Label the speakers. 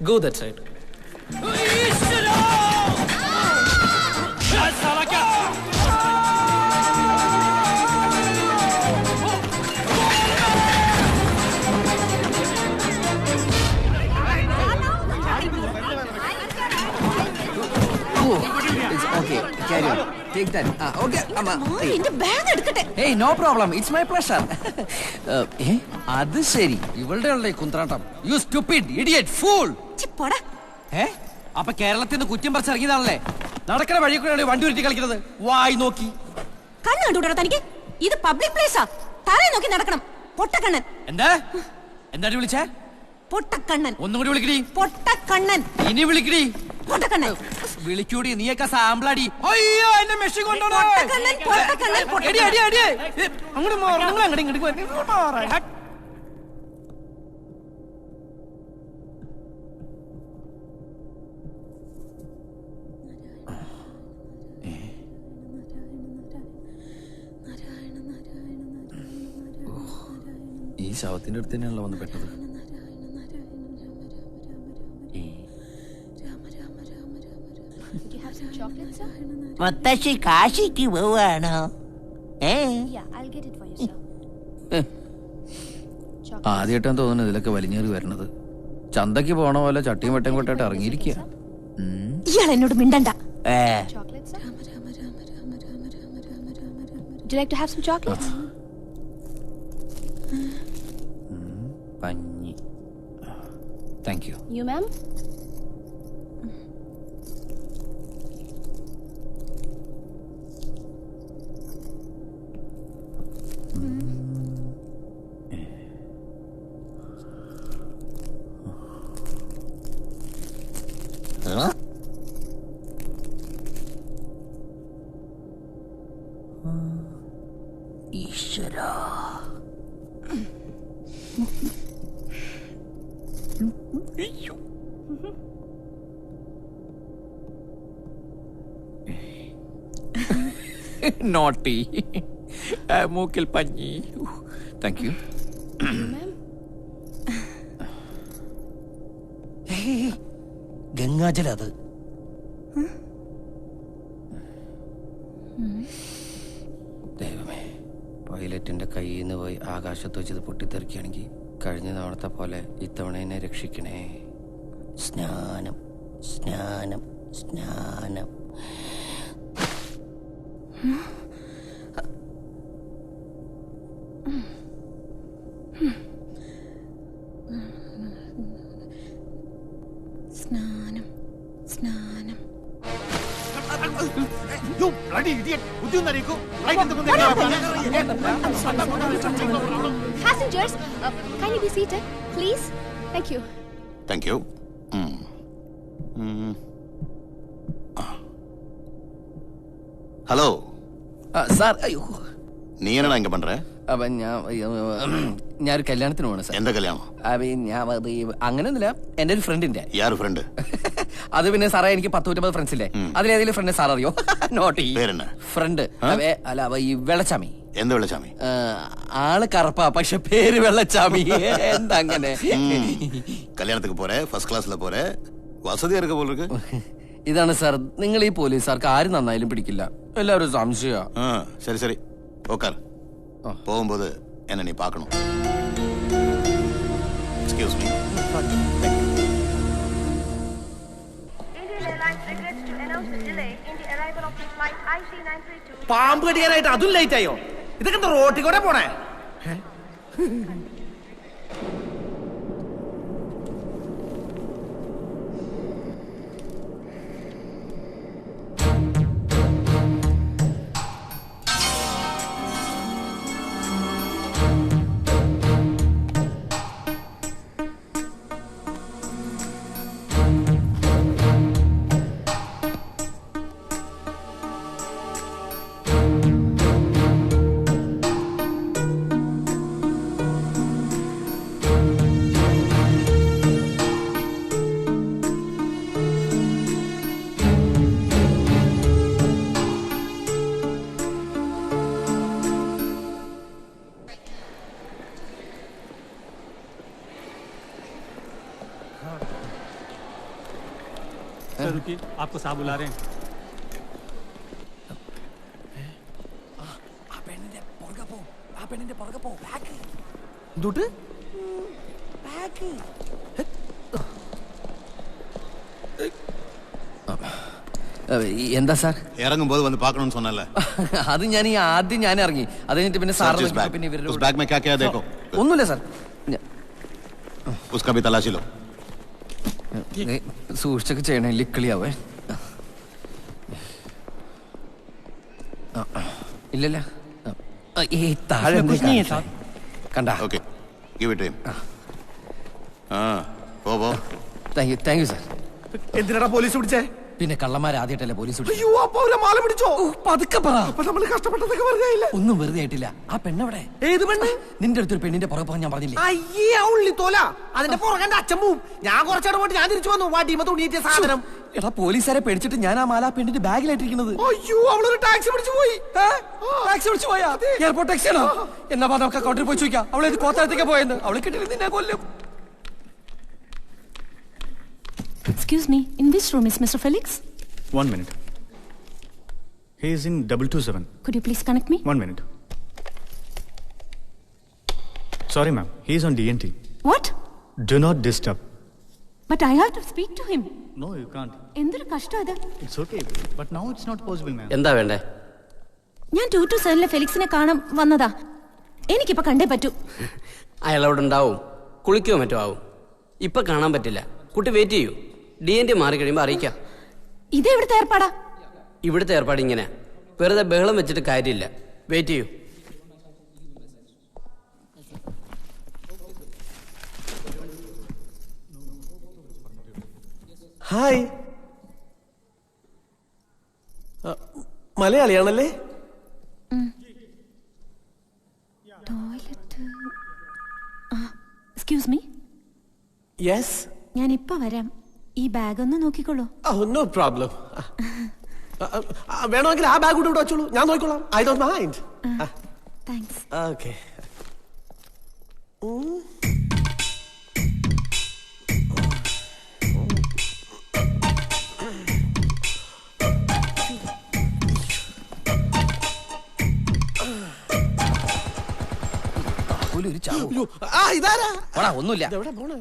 Speaker 1: Go that side.
Speaker 2: It's okay. Carry on. Take that. Okay.
Speaker 3: എന്റെ bag എടുക്കട്ടെ.
Speaker 2: Hey, no problem. It's my pleasure. അത് ശരി. ഇവളുടെ ഉള്ള കുന്ത്രാട്ടം. You stupid, idiot, fool.
Speaker 3: പോടാ.
Speaker 2: അപ്പൊ കേരളത്തിൽ നിന്ന് കുറ്റം പറിച്ചിറങ്ങിയതാണല്ലേ? നടക്കണ വഴി കൂടെ വണ്ടി ഉരുട്ടി കളിക്കുന്നത്. വായി നോക്കി.
Speaker 3: കണ്ണു കണ്ടുകൂടാ തനിക്ക്? ഇത് പബ്ലിക് പ്ലേസാ. തലയെ നോക്കി നടക്കണം. പൊട്ടക്കണ്ണൻ.
Speaker 2: എന്താ വിളിച്ചേ?
Speaker 3: പൊട്ടക്കണ്ണൻ.
Speaker 2: ഒന്നുകൂടി വിളിക്കടി.
Speaker 3: പൊട്ടക്കണ്ണൻ.
Speaker 2: ഇനി വിളിക്കടി.
Speaker 3: പൊട്ടക്കണ്ണൻ.
Speaker 2: വിളിക്കൂടി, നീയൊക്കെ സാമ്പിളടി. അയ്യോ, എന്റെ മെഷീൻ കൊണ്ടുപോണോ?
Speaker 3: പൊട്ടക്കണ്ണൻ, പൊട്ടക്കണ്ണൻ,
Speaker 2: അടി അടി അടി. അങ്ങോട്ട് മാറ്, നിങ്ങൾ അങ്ങോട്ട് ഇങ്ങോട്ട് മാറ്. ഈ ശവത്തിന്റെ അടുത്ത് തന്നെയാണല്ലോ വന്ന് പെട്ടത്.
Speaker 4: മുത്തശ്ശി കാശിക്ക് പോവാണോ?
Speaker 2: ആദ്യമായിട്ടാണ് തോന്നുന്നത് ഇതിലൊക്കെ വലിഞ്ഞേറി വരണത്. ചന്തക്ക് പോണ പോലെ ചട്ടിയും വെട്ടയും കൊട്ടായിട്ട് ഇറങ്ങിയിരിക്കുക.
Speaker 3: ഇയാൾ എന്നോട് മിണ്ടണ്ട.
Speaker 5: Would you like to have some chocolates?
Speaker 2: പഞ്ഞി. Thank you.
Speaker 5: You, ma'am?
Speaker 4: ഈശ്വരാ.
Speaker 2: നോട്ടി. മൂക്കിൽ പഞ്ഞി. Thank you.
Speaker 4: ഗംഗാജല അത്.
Speaker 2: ദൈവമേ, പൈലറ്റിന്റെ കയ്യിൽ നിന്ന് പോയി ആകാശത്ത് വെച്ചത് പൊട്ടിത്തെറിക്കുകയാണെങ്കിൽ കഴിഞ്ഞ തവണത്തെ പോലെ ഇത്തവണ എന്നെ രക്ഷിക്കണേ.
Speaker 4: സ്നാനം സ്നാനം സ്നാനം.
Speaker 3: സ്നാനം സ്നാനം.
Speaker 6: You bloody idiot! Would you not go?
Speaker 5: Passengers, kindly be seated, please. Thank you.
Speaker 6: Thank you. Hello.
Speaker 2: Sir, അയ്യോ,
Speaker 6: നീ എന്നാ ഇങ്ങ പண்ற?
Speaker 2: അപ്പൊ ഞാനൊരു കല്യാണത്തിന് പോണ സാർ.
Speaker 6: എന്താ കല്യാണം?
Speaker 2: അങ്ങനെയൊന്നുമില്ല, എന്റെ ഒരു ഫ്രണ്ടിന്റെ.
Speaker 6: യാർ ഫ്രണ്ട്?
Speaker 2: അത് പിന്നെ സാറേ, എനിക്ക് 10-20 ഫ്രണ്ട്സ് ഇല്ലേ, അതിലേതെങ്കിലും ഫ്രണ്ട് സാർ അറിയോ? Not friend. അല്ല, ഈ വെള്ളച്ചാമി.
Speaker 6: എന്ത് വെള്ളച്ചാമി?
Speaker 2: ആള് കറുപ്പാ, പക്ഷെ പേര് വെള്ളച്ചാമി. എന്താ അങ്ങനെ?
Speaker 6: കല്യാണத்துக்கு പോരെ, ഫസ്റ്റ് ക്ലാസ്സിലെ പോരെ, വസതിയാ இருக்க போல இருக்கு.
Speaker 2: ഇതാണ് സാർ, നിങ്ങൾ ഈ പോലീസുകാർക്ക് ആരും നന്നായാലും പിടിക്കില്ല, എല്ലാവരും സംശയ.
Speaker 6: ശരി ശരി, ഓക്കാർ. പോകുമ്പോൾ എന്നെ നീ പാക്കണം. Excuse me.
Speaker 1: പാമ്പ് കടിയാനായിട്ട് അതും ലേറ്റ് ആയോ? ഇതൊക്കെ എന്താ റോട്ടിൽ കൂടെ പോണേ?
Speaker 7: की आपको साहब बुला रहे हैं।
Speaker 1: എന്തുട്ട്
Speaker 2: എന്താ സാർ?
Speaker 6: ഇറങ്ങുമ്പോൾ വന്ന് പാക്കണമെന്ന് சொன்னல.
Speaker 2: അത് ഞാൻ ആദ്യം ഞാൻ ഇറങ്ങി, അത് കഴിഞ്ഞിട്ട് പിന്നെ സാർ പിന്നെ
Speaker 6: उस बैग में क्या क्या है देखो.
Speaker 2: ഒന്നുമില്ല സാർ.
Speaker 6: उसका भी तलाशी लो.
Speaker 2: സൂക്ഷിച്ചൊക്കെ ചെയ്യണേ, ലിക്കളിയാവേ. ഇല്ലല്ല, ഈ താഴെ കണ്ട.
Speaker 6: Okay give it him. പോ.
Speaker 2: Thank you sir.
Speaker 1: എന്തിനാടാ പോലീസ് പിടിച്ചേ?
Speaker 2: പിന്നെ കള്ളന്മാർ ആദ്യമായിട്ടല്ലേ പോലീസ് പിടിച്ചത്?
Speaker 1: അയ്യോ, അപ്പൊ അവരെ മാല പിടിച്ചോ?
Speaker 2: പതുക്കെ പറ.
Speaker 1: അപ്പൊ നമ്മൾ കഷ്ടപ്പെട്ടതൊക്കെ വെറുതെ ആയില്ലേ?
Speaker 2: ഒന്നും വെറുതെ ആയിട്ടില്ല. ആ പെണ്ണെവിടെ?
Speaker 1: ഏത് പെണ്ണ്?
Speaker 2: നിന്റെ അടുത്തൊരു പെണ്ണിന്റെ പുറകെ പോകാൻ ഞാൻ പറഞ്ഞില്ലേ?
Speaker 1: അയ്യേ, ആ ഉള്ളി തോല. അതിന്റെ പുറകെ അച്ഛൻ പോവും. ഞാൻ കുറച്ചേടെ പോയിട്ട് ഞാൻ തിരിച്ചു വന്നു. വാട്ടിമ തുണിയേറ്റിയ സാധനം.
Speaker 2: എടാ, പോലീസുകാരെ പേടിച്ചിട്ട് ഞാൻ ആ മാല പെണ്ണിന്റെ ബാഗിലായിട്ടിരിക്കുന്നത്.
Speaker 1: അയ്യോ, അവളൊരു ടാക്സി പിടിച്ചു പോയി.
Speaker 2: ടാക്സി വിളിച്ചു പോയാ? എയർപോർട്ട് ടാക്സി ആണോ? എന്നാ നമുക്ക് അക്കൗണ്ടിൽ പോയി ചോദിക്കാം. അവളെ ഇത് കോത്താഴത്തേക്ക് പോയെന്ന്. അവളെ കിട്ടില്ല, നിന്നെ കൊല്ലും.
Speaker 3: Excuse me, in which room is Mr. Felix?
Speaker 7: 1 minute. He is in 227.
Speaker 3: Could you please connect me?
Speaker 7: 1 minute. Sorry ma'am, he is on DNT.
Speaker 3: What?
Speaker 7: Do not disturb.
Speaker 3: But I have to speak to him.
Speaker 7: No, you can't.
Speaker 3: എന്തൊരു കഷ്ടം അത്.
Speaker 7: It's okay, but now it's not possible ma'am.
Speaker 2: എന്താ വേണ്ടേ?
Speaker 3: ഞാൻ 227 ഫെലിക്സിനെ കാണാൻ വന്നതാ. എനിക്കിപ്പോ കണ്ടേ പറ്റൂ.
Speaker 8: അയാളവിടെ ഉണ്ടാവും, കുളിക്കോ മറ്റോ ആവും. ഇപ്പൊ കാണാൻ പറ്റില്ല. കുട്ടി വെയിറ്റ് ചെയ്യൂ. DNT മാറി കഴിയുമ്പോൾ അറിയിക്കാം.
Speaker 3: ഇത് എവിടുത്തെ ഏർപ്പാടാ?
Speaker 8: ഇവിടുത്തെ ഏർപ്പാട് ഇങ്ങനെ, വെറുതെ ബഹളം വെച്ചിട്ട് കാര്യമില്ല. വെയിറ്റ് ചെയ്യൂ.
Speaker 1: ഹായ്, മലയാളിയാണല്ലേ?
Speaker 3: ടോയ്ലറ്റ്. Excuse me.
Speaker 1: യെസ്.
Speaker 3: ഞാൻ ഇപ്പൊ വരാം. ഈ ബാഗ് ഒന്ന് നോക്കിക്കോളൂ.
Speaker 1: No problem. വേണമെങ്കിൽ ആ ബാഗ് കൂടെ ഇവിടെ വെച്ചോളൂ, ഞാൻ നോക്കിക്കോളാം. I don't mind.
Speaker 3: Thanks.
Speaker 1: Okay.
Speaker 2: ഒരു ചാവോ?
Speaker 1: ഇതാരാ?
Speaker 2: ഒന്നുമില്ല.
Speaker 1: എവിടെ പോണേ?